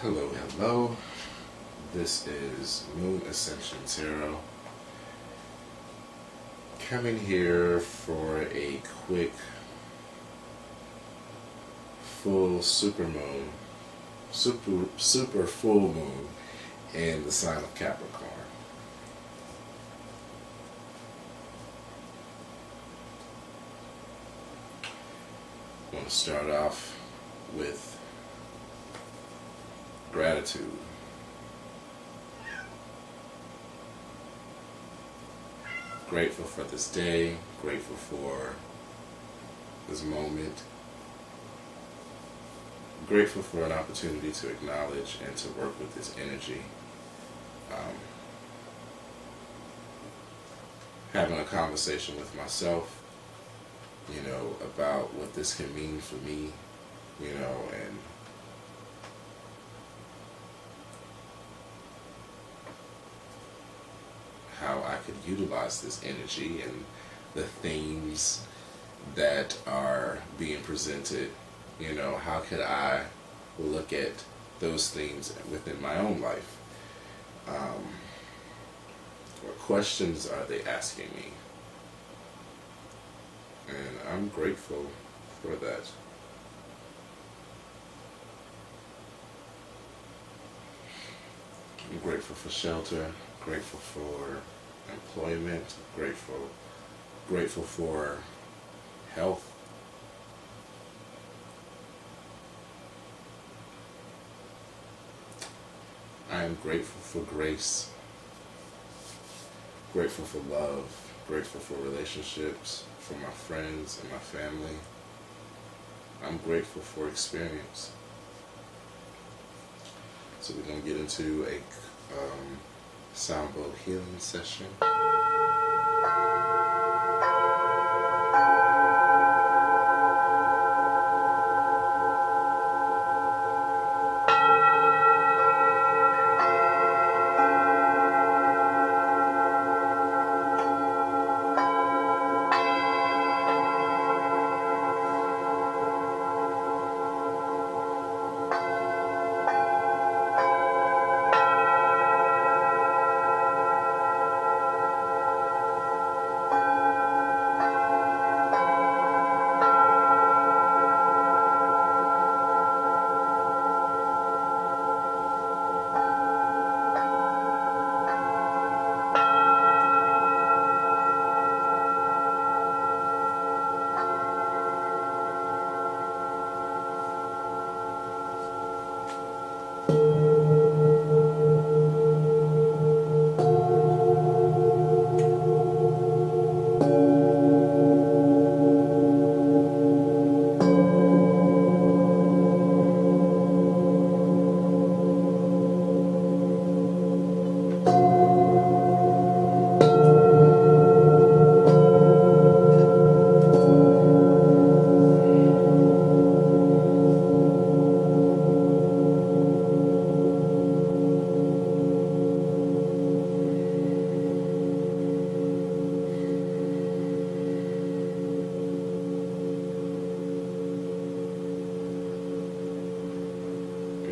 Hello, hello. This is Moon Ascension Zero. Coming here for a quick full super full moon in the sign of Capricorn. I want to start off with gratitude. Grateful for this day, grateful for this moment, grateful for an opportunity to acknowledge and to work with this energy. Having a conversation with myself, about what this can mean for me, and how I could utilize this energy and the themes that are being presented. How could I look at those themes within my own life? What questions are they asking me? And I'm grateful for that. I'm grateful for shelter, grateful for employment, grateful for health. I am grateful for grace, grateful for love, grateful for relationships, for my friends and my family. I'm grateful for experience. So we're going to get into a sound bowl healing session.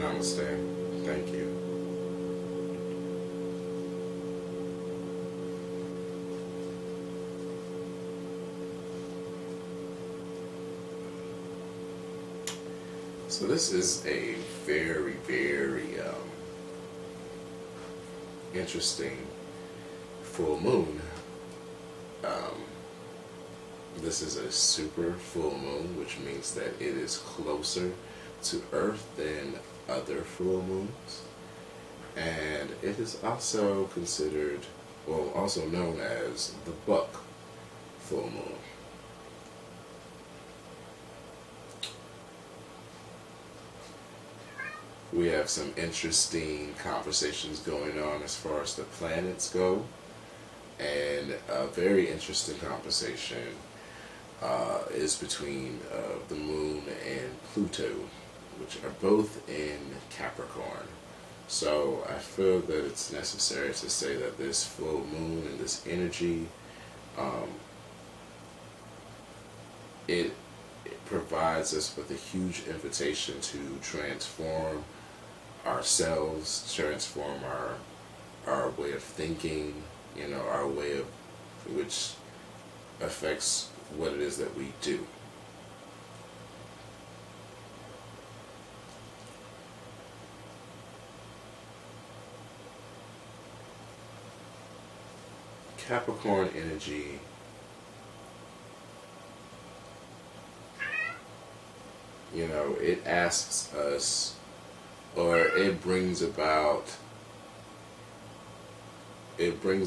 Namaste. Thank you. So this is a very, very interesting full moon. This is a super full moon, which means that it is closer to Earth than other full moons, and it is also considered, also known as the buck full moon. We have some interesting conversations going on as far as the planets go, and a very interesting conversation is between the moon and Pluto, which are both in Capricorn. So I feel that it's necessary to say that this full moon and this energy, it provides us with a huge invitation to transform ourselves, transform our way of thinking, our way of, which affects what it is that we do. Capricorn energy, it asks us, or it brings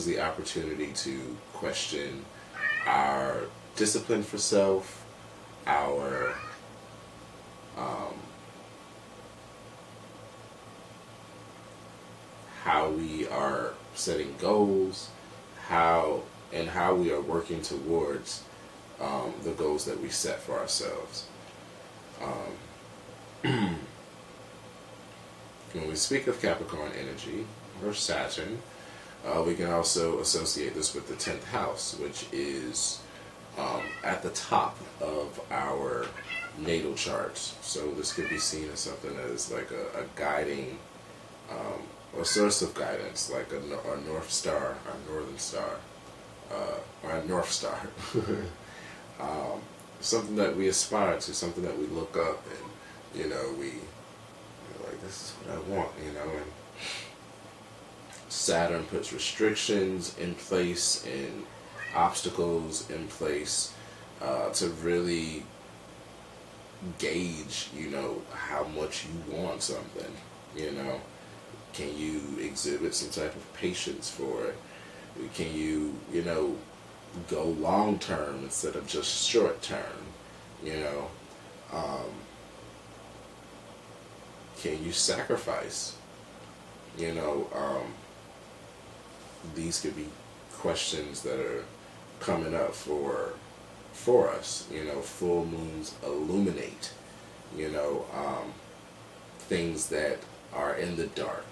the opportunity to question our discipline for self, our how we are setting goals, how we are working towards the goals that we set for ourselves. When we speak of Capricorn energy or Saturn, we can also associate this with the 10th house, which is at the top of our natal charts. So this could be seen as something that is like a guiding, a source of guidance, like a North Star, our Northern Star, or a North Star. Something that we aspire to, something that we look up and, like, this is what I want, and Saturn puts restrictions in place and obstacles in place to really gauge, how much you want something, Can you exhibit some type of patience for it? Can you, go long term instead of just short term, Can you sacrifice? These could be questions that are coming up for us. Full moons illuminate, things that are in the dark,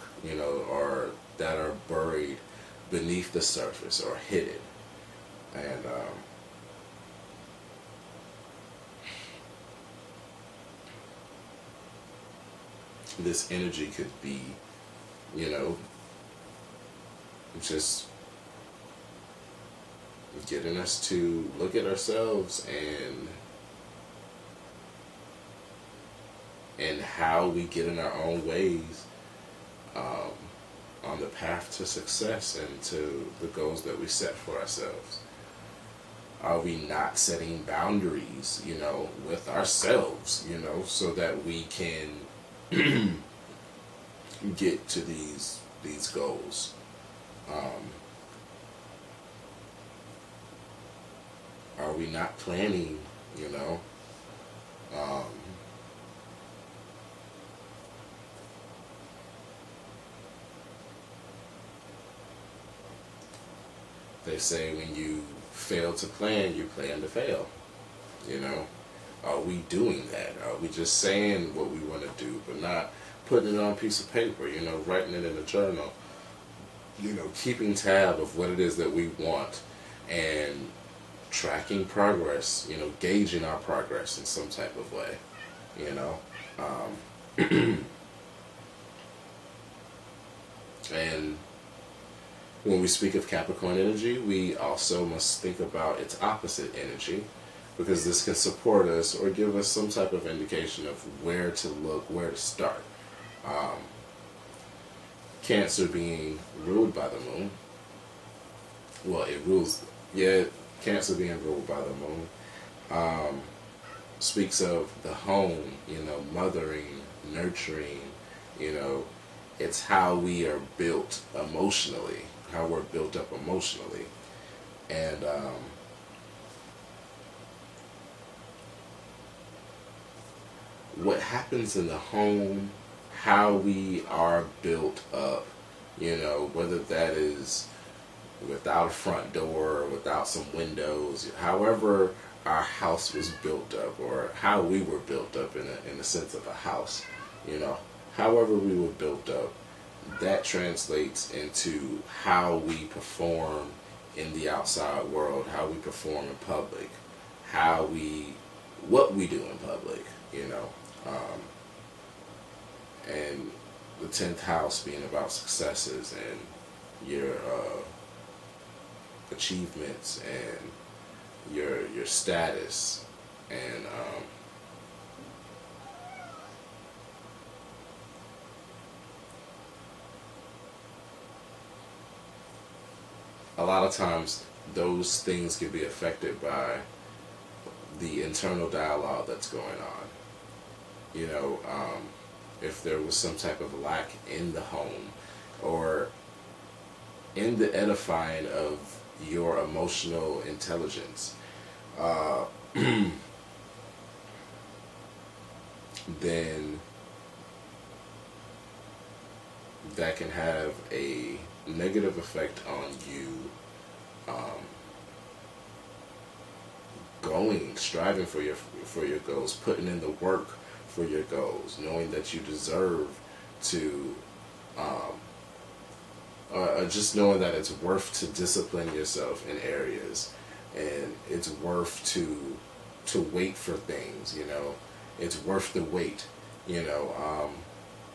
or that are buried beneath the surface or hidden. And this energy could be, just getting us to look at ourselves and how we get in our own ways on the path to success and to the goals that we set for ourselves. Are we not setting boundaries, with ourselves, so that we can get to these goals? Are we not planning, they say when you fail to plan, you plan to fail. Are we doing that? Are we just saying what we want to do, but not putting it on a piece of paper, writing it in a journal, keeping tab of what it is that we want and tracking progress, gauging our progress in some type of way, And when we speak of Capricorn energy, we also must think about its opposite energy, because this can support us or give us some type of indication of where to look, where to start. Cancer being ruled by the moon. Well, it rules, Cancer being ruled by the moon speaks of the home, mothering, nurturing, it's how we are built emotionally, how we're built up emotionally. And what happens in the home, how we are built up, whether that is without a front door or without some windows, however our house was built up, or how we were built up in the sense of a house, however we were built up, that translates into how we perform in the outside world, how we perform in public, what we do in public, and the 10th house being about successes and your achievements and your status, and a lot of times those things can be affected by the internal dialogue that's going on. You know, if there was some type of lack in the home, or in the edifying of your emotional intelligence, then that can have a negative effect on you striving for your goals, putting in the work for your goals, knowing that you deserve to, just knowing that it's worth to discipline yourself in areas, and it's worth to wait for things. You know, it's worth the wait. You know,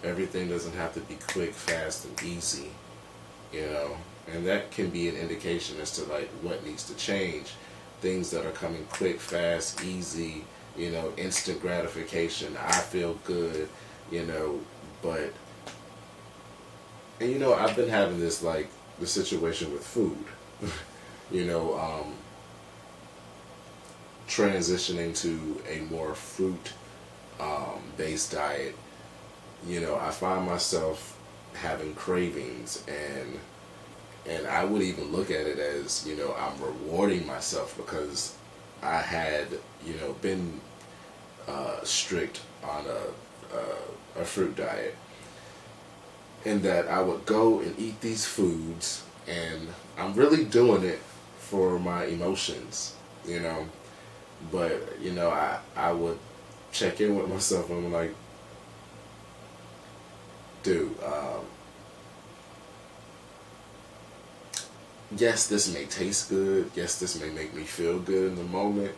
everything doesn't have to be quick, fast, and easy. You know, and that can be an indication as to like what needs to change. Things that are coming quick, fast, easy, you know, instant gratification. I feel good, you know, but, and you know, I've been having this, like, the situation with food, you know, transitioning to a more fruit based diet. You know, I find myself having cravings, and I would even look at it as, you know, I'm rewarding myself because I had, you know, been strict on a fruit diet. And that I would go and eat these foods, and I'm really doing it for my emotions, you know. But, you know, I would check in with myself, and I'm like, dude, yes, this may taste good. Yes, this may make me feel good in the moment,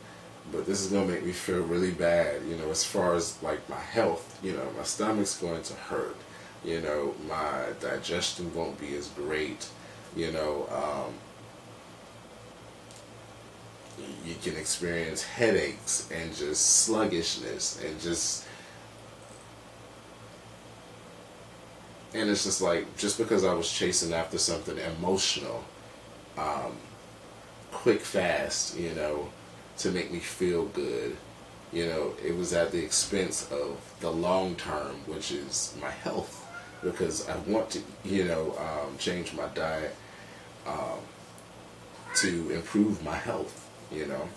but this is going to make me feel really bad, you know, as far as, like, my health. You know, my stomach's going to hurt. You know, my digestion won't be as great. You know, you can experience headaches and just sluggishness and just... And it's just like, just because I was chasing after something emotional, quick, fast, you know, to make me feel good, you know, it was at the expense of the long term, which is my health, because I want to, you know, change my diet to improve my health, you know,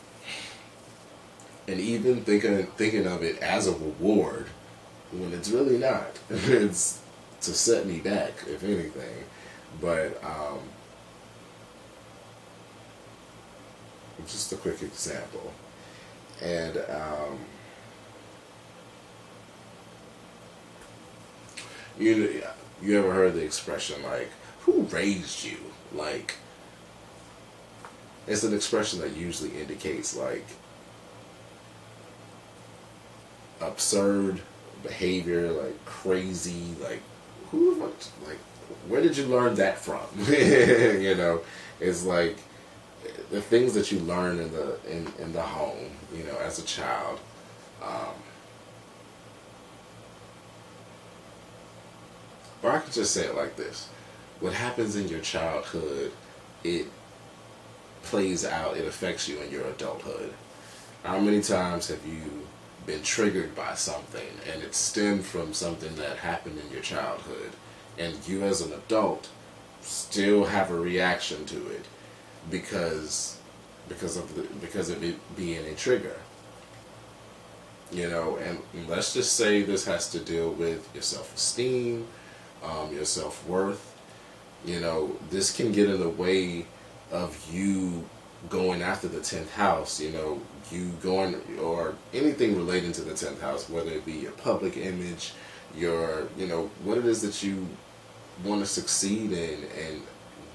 and even thinking of it as a reward when it's really not. It's to set me back, if anything. But just a quick example. And you ever heard the expression, like, who raised you? Like, it's an expression that usually indicates, like, absurd behavior, like crazy, like, like, where did you learn that from? You know, it's like the things that you learn in the home, you know, as a child. Or I could just say it like this: what happens in your childhood, it plays out, it affects you in your adulthood. How many times have you been triggered by something, and it stemmed from something that happened in your childhood, and you as an adult still have a reaction to it because of it being a trigger? You know, and let's just say this has to deal with your self-esteem, your self-worth. You know, this can get in the way of you going after the 10th house, you know, you going, or anything relating to the 10th house, whether it be your public image, your, you know, what it is that you want to succeed in, and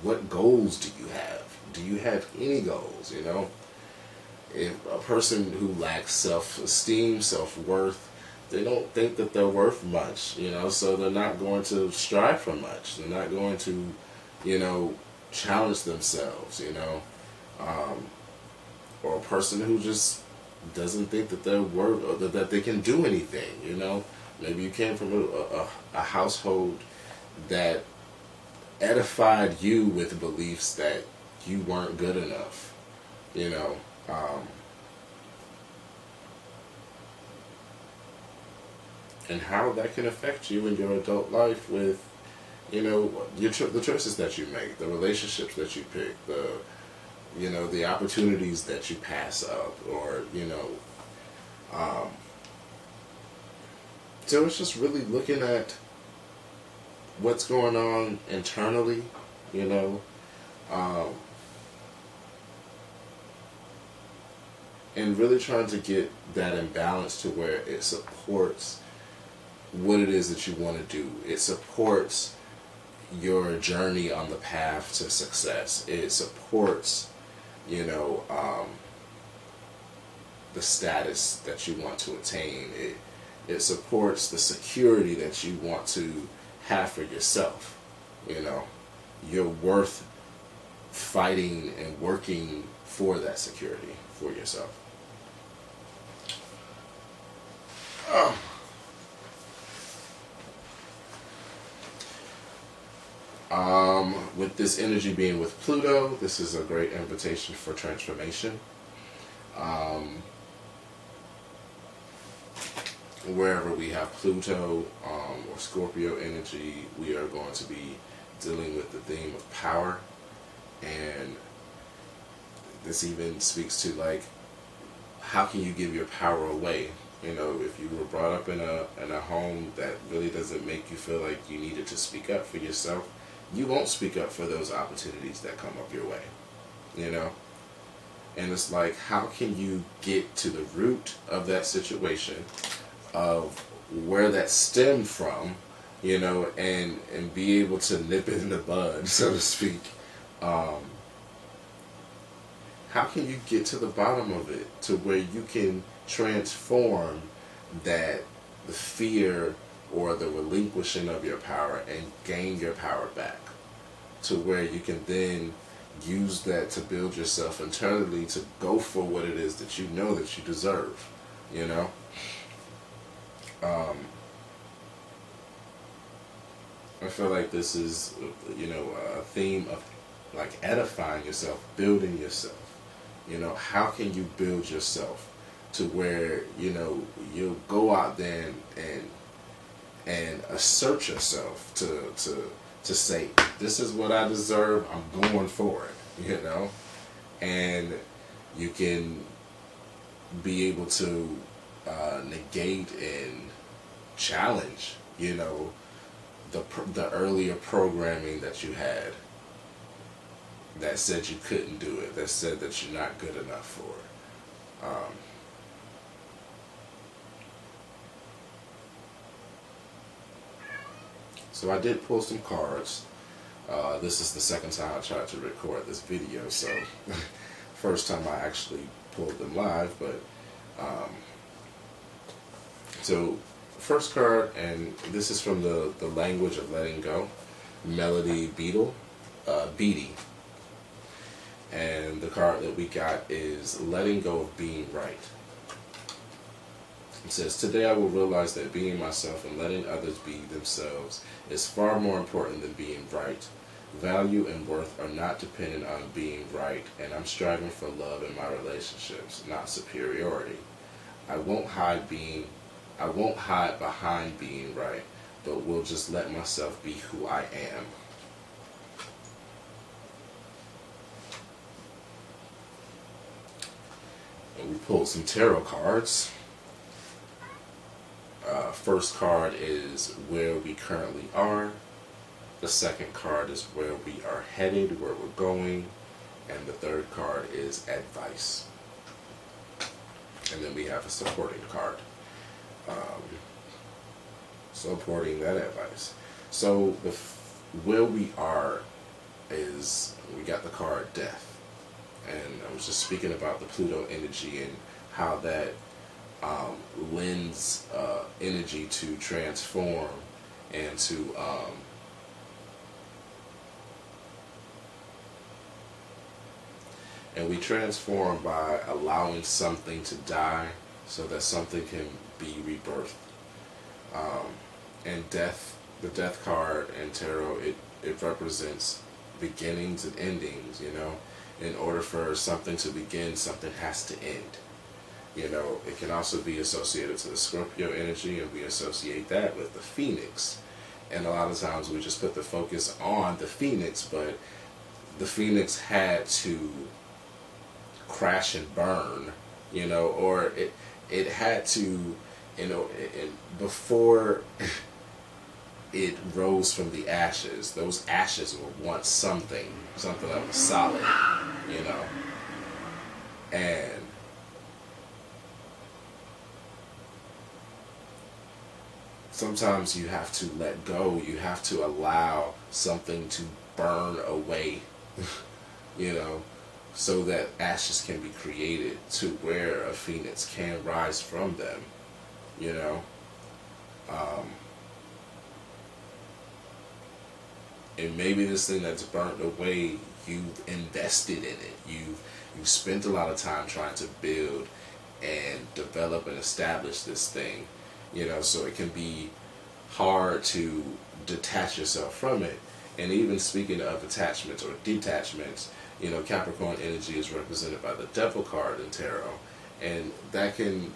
what goals do you have? Do you have any goals, you know? If a person who lacks self-esteem, self-worth, they don't think that they're worth much, so they're not going to strive for much. They're not going to, challenge themselves, or a person who just doesn't think that they're worth, or that they can do anything, Maybe you came from a household that edified you with beliefs that you weren't good enough, and how that can affect you in your adult life with, the choices that you make, the relationships that you pick, the opportunities that you pass up, or, so it's just really looking at what's going on internally, and really trying to get that in balance to where it supports what it is that you want to do. It supports your journey on the path to success. It supports, the status that you want to attain. It supports the security that you want to have for yourself. You're worth fighting and working for that security for yourself. With this energy being with Pluto, this is a great invitation for transformation. Wherever we have Pluto or Scorpio energy, we are going to be dealing with the theme of power. And this even speaks to, like, how can you give your power away? If you were brought up in a home that really doesn't make you feel like you needed to speak up for yourself, you won't speak up for those opportunities that come up your way, And it's like, how can you get to the root of that situation, of where that stemmed from, and be able to nip it in the bud, so to speak. How can you get to the bottom of it to where you can transform the fear or the relinquishing of your power and gain your power back, to where you can then use that to build yourself internally to go for what it is that you know that you deserve, I feel like this is, a theme of, like, edifying yourself, building yourself. How can you build yourself to where, you'll go out there and assert yourself to say, this is what I deserve, I'm going for it, and you can be able to negate and challenge, the earlier programming that you had that said you couldn't do it, that said that you're not good enough for it. So I did pull some cards. This is the second time I tried to record this video, so first time I actually pulled them live, but so first card, and this is from the language of letting go, Melody Beatty. And the card that we got is letting go of being right. It says, today I will realize that being myself and letting others be themselves is far more important than being right. Value and worth are not dependent on being right, and I'm striving for love in my relationships, not superiority. I won't hide behind being right, but will just let myself be who I am. And we pulled some tarot cards. First card is where we currently are. The second card is where we are headed, where we're going. And the third card is advice. And then we have a supporting card. Supporting that advice. So where we are is, we got the card death. And I was just speaking about the Pluto energy and how that lends energy to transform and to and we transform by allowing something to die so that something can be rebirthed. And death, the death card in tarot, it represents beginnings and endings, you know. In order for something to begin, something has to end. You know, it can also be associated to the Scorpio energy, and we associate that with the Phoenix. And a lot of times we just put the focus on the Phoenix, but the Phoenix had to crash and burn, you know, or it had to, you know, before it rose from the ashes. Those ashes were once something that was solid, you know. And sometimes you have to let go. You have to allow something to burn away, you know, so that ashes can be created to where a phoenix can rise from them, you know. And maybe this thing that's burnt away, you've invested in it. You've spent a lot of time trying to build and develop and establish this thing, you know, so it can be hard to detach yourself from it. And even speaking of attachments or detachments, you know, Capricorn energy is represented by the Devil card in tarot, and that could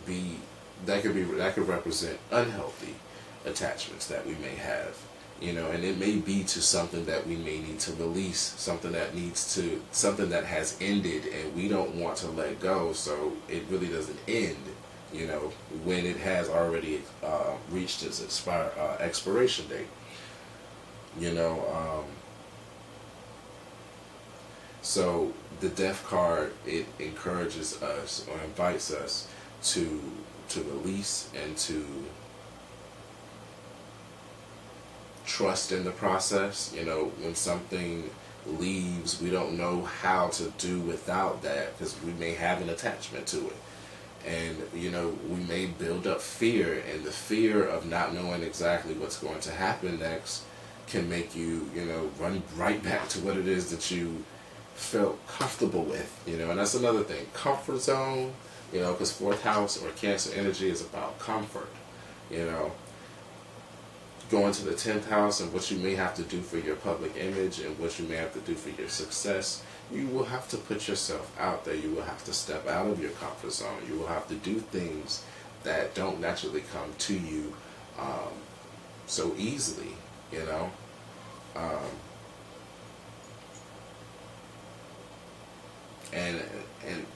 represent unhealthy attachments that we may have, you know, and it may be to something that we may need to release, something that has ended and we don't want to let go, so it really doesn't end, you know, when it has already reached its expiration date, you know. So the Death card, it encourages us or invites us to release and to trust in the process. You know, when something leaves, we don't know how to do without that because we may have an attachment to it. And, you know, we may build up fear, and the fear of not knowing exactly what's going to happen next can make you, you know, run right back to what it is that you felt comfortable with, you know. And that's another thing, comfort zone, you know, because fourth house or Cancer energy is about comfort, you know. Going to the 10th house and what you may have to do for your public image and what you may have to do for your success, you will have to put yourself out there. You will have to step out of your comfort zone. You will have to do things that don't naturally come to you so easily, you know. And